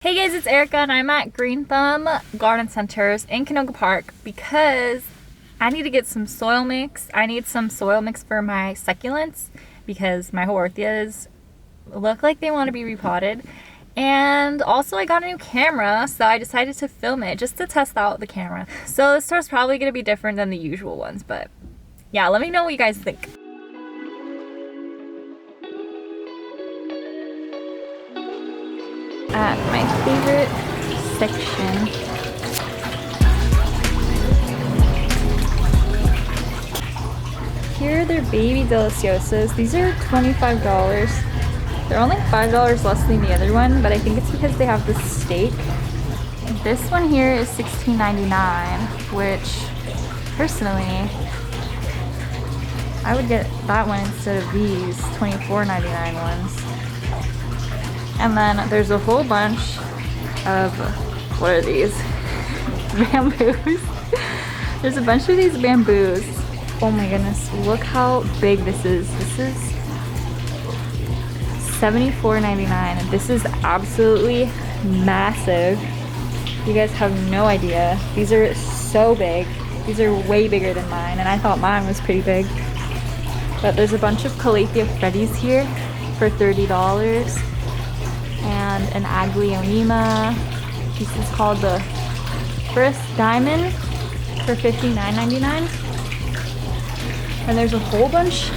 Hey guys, it's Erica and I'm at Green Thumb Garden Centers in Canoga Park because I need to get some soil mix. I need some soil mix for my succulents because my Horthias look like they want to be repotted. And also I got a new camera, so I decided to film it just to test out the camera. So this tour's probably going to be different than the usual ones, but yeah, let me know what you guys think. At my favorite section. Here are their baby deliciosas. These are $25. They're only $5 less than the other one, but I think it's because they have the stake. This one here is $16.99, which personally I would get that one instead of these $24.99 ones. And then there's a whole bunch of, what are these? Bamboos. There's a bunch of these bamboos. Oh my goodness, look how big this is. This is $74.99. This is absolutely massive. You guys have no idea. These are so big. These are way bigger than mine, and I thought mine was pretty big. But there's a bunch of Calathea Freddies here for $30. And an Aglaonema. This is called the First Diamond for $59.99. And there's a whole bunch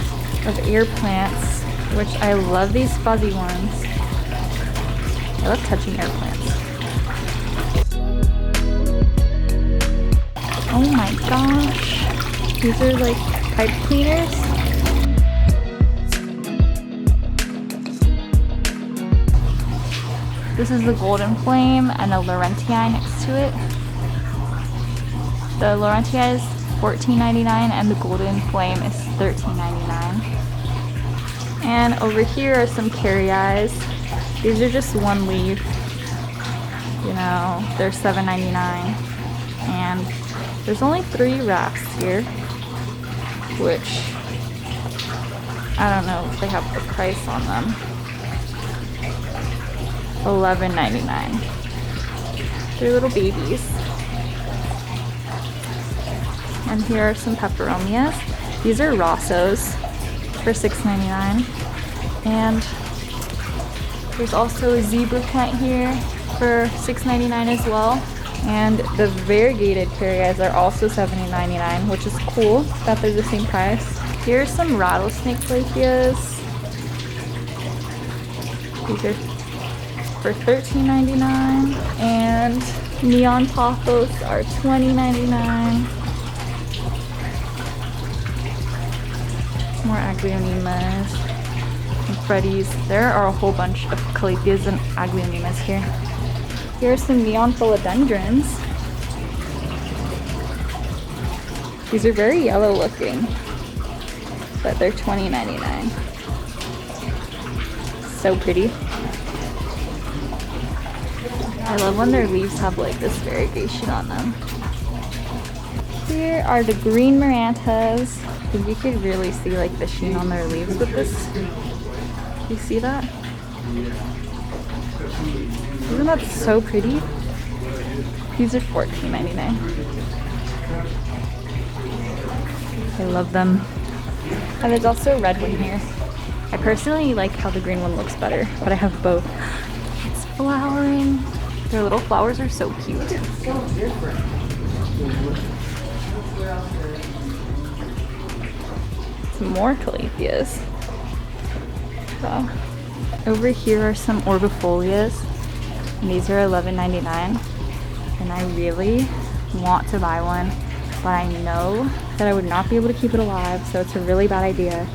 of air plants, which I love these fuzzy ones. I love touching air plants. Oh my gosh. These are like pipe cleaners. This is the golden flame and a laurentii next to it. The laurentii is $14.99 and the golden flame is $13.99. And over here are some kerrii. These are just one leaf. You know, they're $7.99. And there's only 3 wraps here, which I don't know if they have the price on them. $11.99. They're little babies. And here are some peperomias. These are Rossos for $6.99. And there's also a zebra plant here for $6.99 as well. And the variegated kerrii are also $7.99, which is cool that they're the same price. Here are some rattlesnake Calatheas. These are for $13.99, and neon Pothos are $20.99. More Aglaonemas and Freddies. There are a whole bunch of Calatheas and Aglaonemas here. Here are some neon Philodendrons. These are very yellow looking, but they're $20.99. So pretty. I love when their leaves have like this variegation on them. Here are the green Marantas. I think you could really see like the sheen on their leaves with this. You see that? Isn't that so pretty? These are $14.99. I love them. And there's also a red one here. I personally like how the green one looks better, but I have both. It's flowering. Their little flowers are so cute. Some more Calatheas. Wow. Over here are some orbifolias. And these are $11.99. And I really want to buy one, but I know that I would not be able to keep it alive, so it's a really bad idea.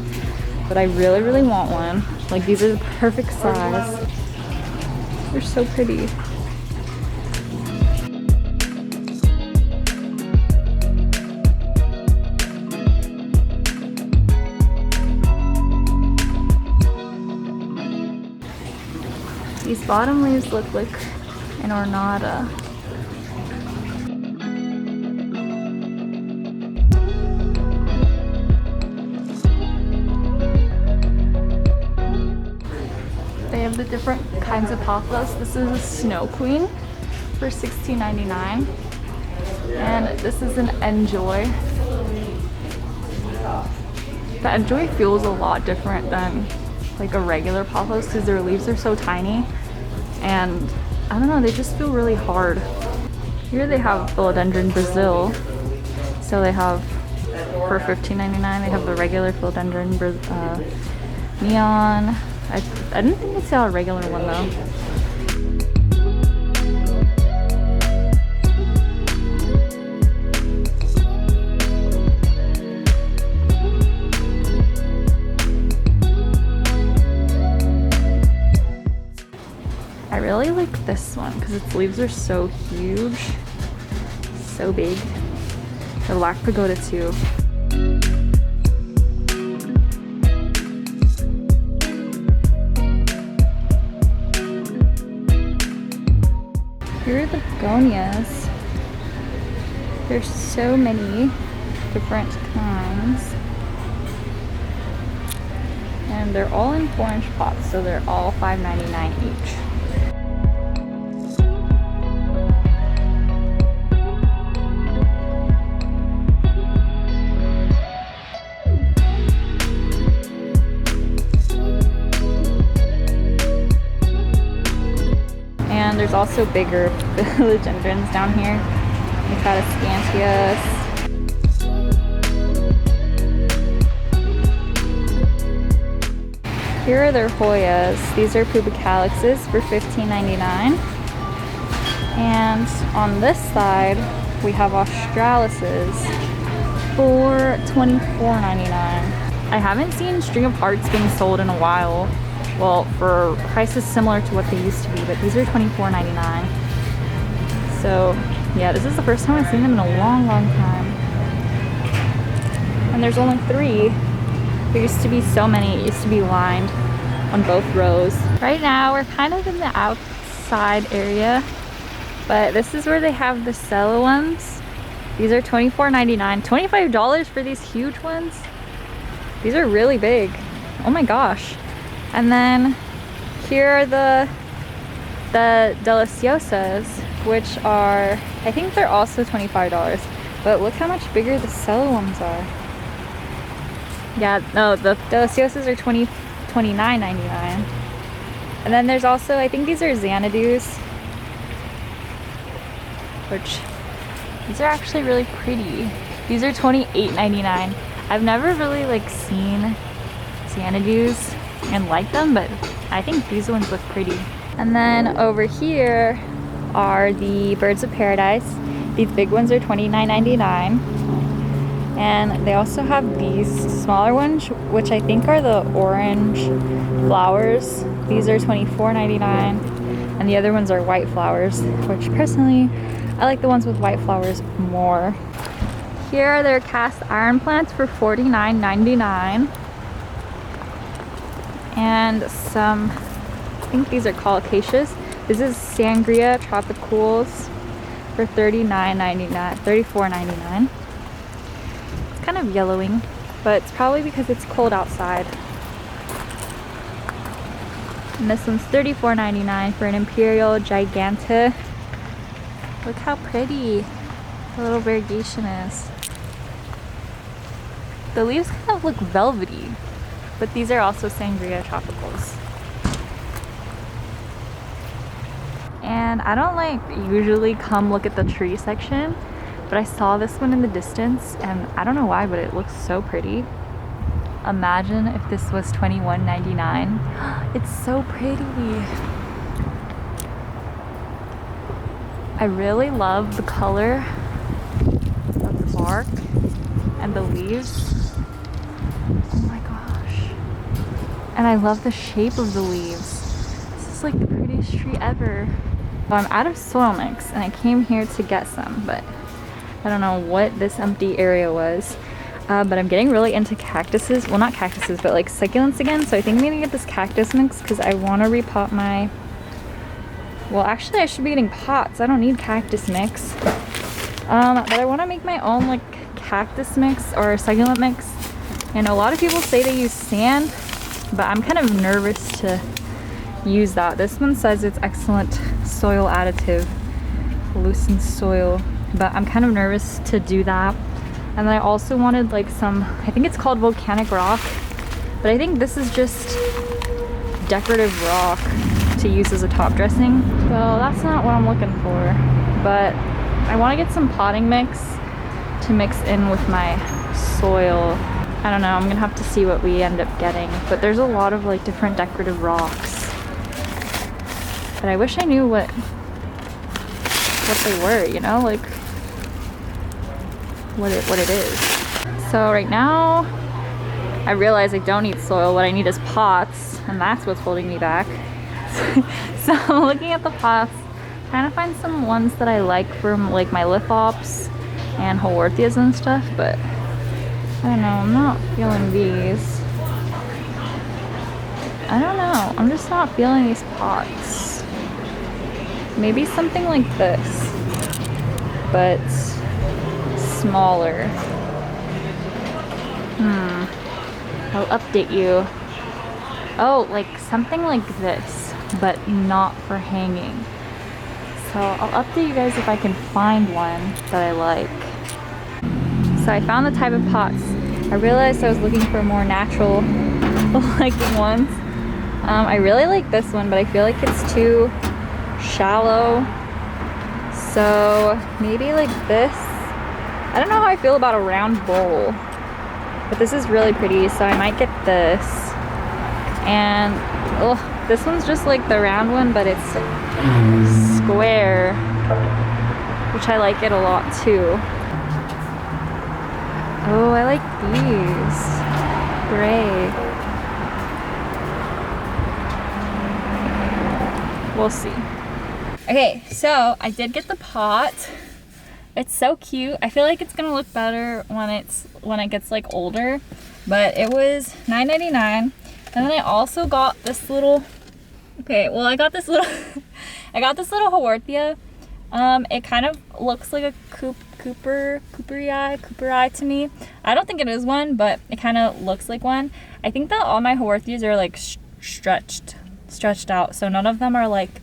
But I really, really want one. Like, these are the perfect size. They're so pretty. These bottom leaves look like an ornata. They have the different kinds of pothos. This is a snow queen for $16.99. And this is an enjoy. The enjoy feels a lot different than like a regular pothos because their leaves are so tiny. And I don't know, they just feel really hard. Here they have Philodendron Brasil. So they have, for $15.99, they have the regular Philodendron neon. I didn't think I saw a regular one though. I really like this one because its leaves are so huge, so big. The black pagoda too. Here are the Begonias. There's so many different kinds. And they're all in 4-inch pots, so they're all $5.99 each. And there's also bigger philodendrons down here. The Tradescantia. Here are their Hoyas. These are pubicalyxes for $15.99. And on this side, we have australises for $24.99. I haven't seen string of hearts being sold in a while. Well, for prices similar to what they used to be, but these are $24.99. So, yeah, this is the first time I've seen them in a long, long time. And there's only 3. There used to be so many. It used to be lined on both rows. Right now, we're kind of in the outside area, but this is where they have the cello ones. These are $24.99. $25 for these huge ones. These are really big. Oh my gosh. And then here are the deliciosas, which are, I think they're also $25. But look how much bigger the cello ones are. Yeah, no, the deliciosas are $29.99. And then there's also, I think these are xanadus, which these are actually really pretty. These are $28.99. I've never really like seen xanadus and like them, but I think these ones look pretty. And then over here are the birds of paradise. These big ones are $29.99. And they also have these smaller ones, which I think are the orange flowers. These are $24.99. And the other ones are white flowers, which personally, I like the ones with white flowers more. Here are their cast iron plants for $49.99. And some, I think these are Colocacias. This is Sangria Tropicools for $34.99. It's kind of yellowing, but it's probably because it's cold outside. And this one's $34.99 for an Imperial Gigante. Look how pretty the little variegation is. The leaves kind of look velvety. But these are also Sangria Tropicals. And I don't like usually come look at the tree section, but I saw this one in the distance and I don't know why, but it looks so pretty. Imagine if this was $21.99. It's so pretty. I really love the color of the bark and the leaves. And I love the shape of the leaves. This is like the prettiest tree ever. So I'm out of soil mix and I came here to get some, but I don't know what this empty area was. But I'm getting really into cactuses. Well, not cactuses, but like succulents again. So I think I'm gonna get this cactus mix because I want to repot my... Well, actually I should be getting pots. I don't need cactus mix. But I want to make my own like cactus mix or succulent mix. And a lot of people say they use sand, but I'm kind of nervous to use that. This one says it's excellent soil additive, loosens soil, but I'm kind of nervous to do that. And then I also wanted like some, I think it's called volcanic rock, but I think this is just decorative rock to use as a top dressing. So that's not what I'm looking for, but I want to get some potting mix to mix in with my soil. I don't know, I'm gonna have to see what we end up getting, but there's a lot of like different decorative rocks. But I wish I knew what they were, you know, like what it is. So right now, I realize I don't need soil. What I need is pots, and that's what's holding me back. So I'm looking at the pots, trying to find some ones that I like from like my lithops and Haworthias and stuff, but I don't know, I'm not feeling these. I don't know, I'm just not feeling these pots. Maybe something like this, but smaller. I'll update you. Oh, like something like this, but not for hanging. So I'll update you guys if I can find one that I like. So I found the type of pots. I realized I was looking for more natural looking ones. I really like this one, but I feel like it's too shallow. So maybe like this. I don't know how I feel about a round bowl, but this is really pretty, so I might get this. And this one's just like the round one, but it's square, which I like it a lot too. Oh, I like these. Gray. We'll see. Okay, so I did get the pot. It's so cute. I feel like it's gonna look better when it gets like older, but it was $9.99. And then I also got this little, I got this little Haworthia. It kind of looks like a Cooperii to me. I don't think it is one, but it kind of looks like one. I think that all my Haworthias are like stretched out, so none of them are like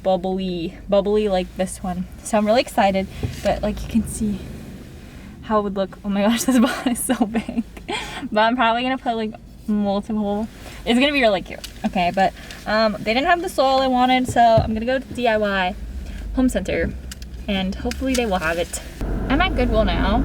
bubbly like this one. So I'm really excited, but like you can see how it would look. Oh my gosh, this pot is so big. But I'm probably gonna put like multiple. It's gonna be really cute. Okay, but they didn't have the soil I wanted, so I'm gonna go to DIY home center and hopefully they will have it. I'm at Goodwill now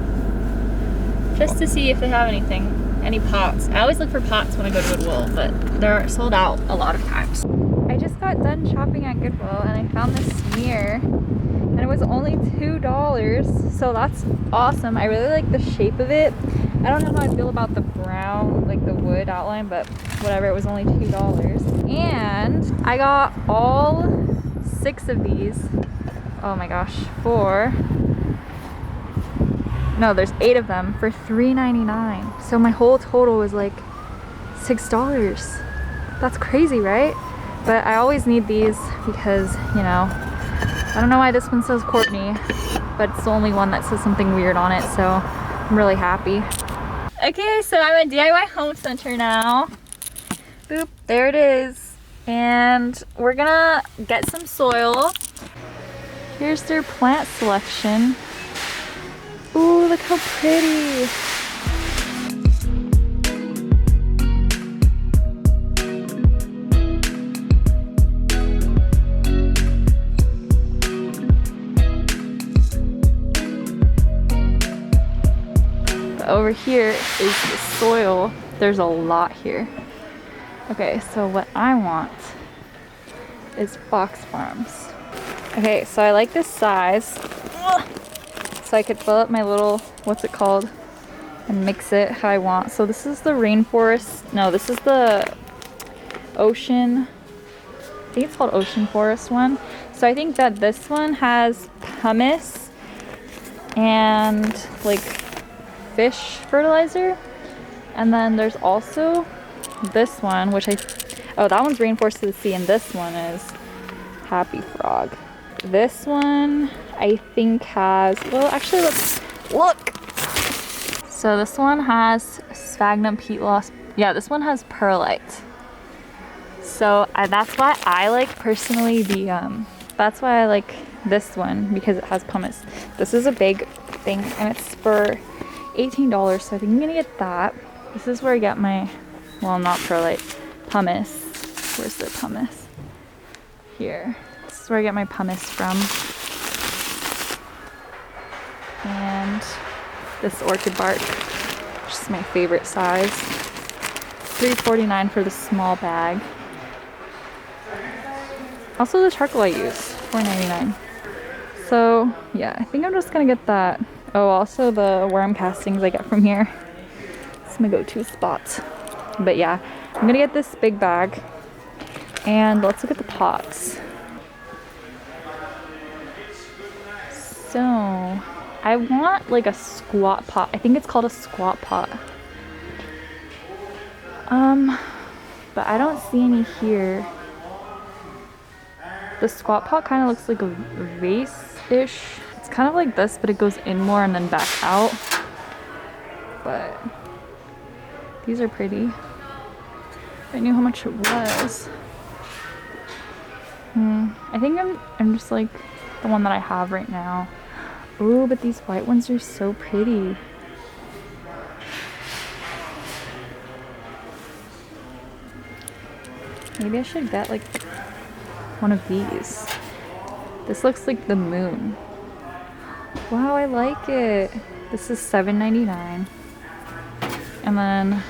just to see if they have any pots. I always look for pots when I go to Goodwill, but they're sold out a lot of times. I just got done shopping at Goodwill and I found this mirror and it was only $2, so that's awesome. I really like the shape of it. I don't know how I feel about the brown, like the wood outline, but whatever, it was only $2. And I got all 6 of these. Oh my gosh, there's 8 of them for $3.99. So my whole total was like $6. That's crazy, right? But I always need these because, you know, I don't know why this one says Courtney, but it's the only one that says something weird on it, so I'm really happy. Okay, so I'm at DIY Home Center now. Boop, there it is. And we're gonna get some soil. Here's their plant selection. Ooh, look how pretty. Over here is the soil. There's a lot here. Okay, so what I want is box farms. Okay, so I like this size. So I could fill up my little, what's it called? And mix it how I want. So this is the rainforest. No, this is the ocean. I think it's called ocean forest one. So I think that this one has pumice and like fish fertilizer. And then there's also this one, which that one's rainforest of the sea, and this one is happy frog. This one I think has, well actually let's look. So this one has sphagnum peat moss. Yeah, this one has perlite. So that's why I like personally that's why I like this one, because it has pumice. This is a big thing and it's for $18, so I think I'm gonna get that. This is where I get my, well, not perlite, pumice. Where's the pumice? Here. This is where I get my pumice from. And this orchid bark, which is my favorite size. $3.49 for the small bag. Also the charcoal I use, $4.99. So yeah, I think I'm just gonna get that. Oh, also the worm castings I get from here. It's my go-to spot. But yeah, I'm gonna get this big bag. And let's look at the pots. So I want like a squat pot. I think it's called a squat pot. But I don't see any here. The squat pot kind of looks like a vase-ish. It's kind of like this, but it goes in more and then back out. But these are pretty. If I knew how much it was. I think I'm just like the one that I have right now. Ooh, but these white ones are so pretty. Maybe I should get like one of these. This looks like the moon. Wow, I like it. This is $7.99. And then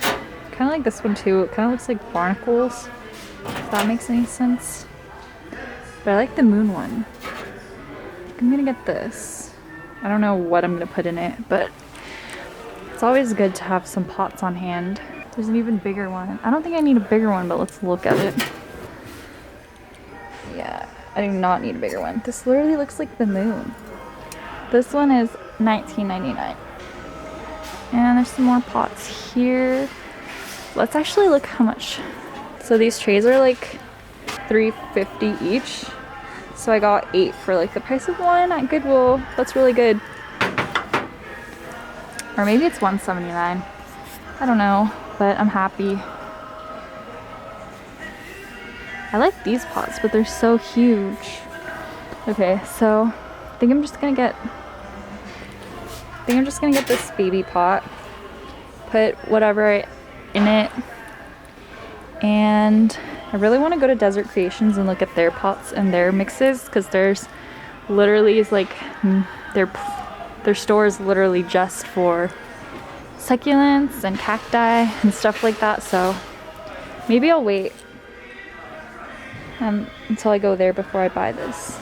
kind of like this one too. It kind of looks like barnacles, if that makes any sense. But I like the moon one. I'm gonna get this. I don't know what I'm gonna put in it, but it's always good to have some pots on hand. There's an even bigger one. I don't think I need a bigger one, but let's look at it. Yeah, I do not need a bigger one. This literally looks like the moon. This one is $19.99. And there's some more pots here. Let's actually look how much. So these trays are like $3.50 each. So I got 8 for like the price of one at Goodwill. That's really good. Or maybe it's $1.79. I don't know, but I'm happy. I like these pots, but they're so huge. Okay, so I think I'm just gonna get this baby pot, put whatever in it, and I really want to go to Desert Creations and look at their pots and their mixes, because there's literally is like their store is literally just for succulents and cacti and stuff like that. So maybe I'll wait until I go there before I buy this.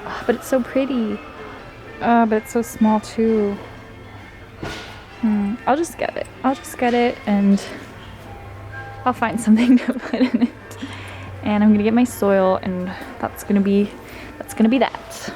Oh, but it's so pretty. But it's so small too. I'll just get it. I'll just get it and I'll find something to put in it. And I'm gonna get my soil, and that's gonna be that.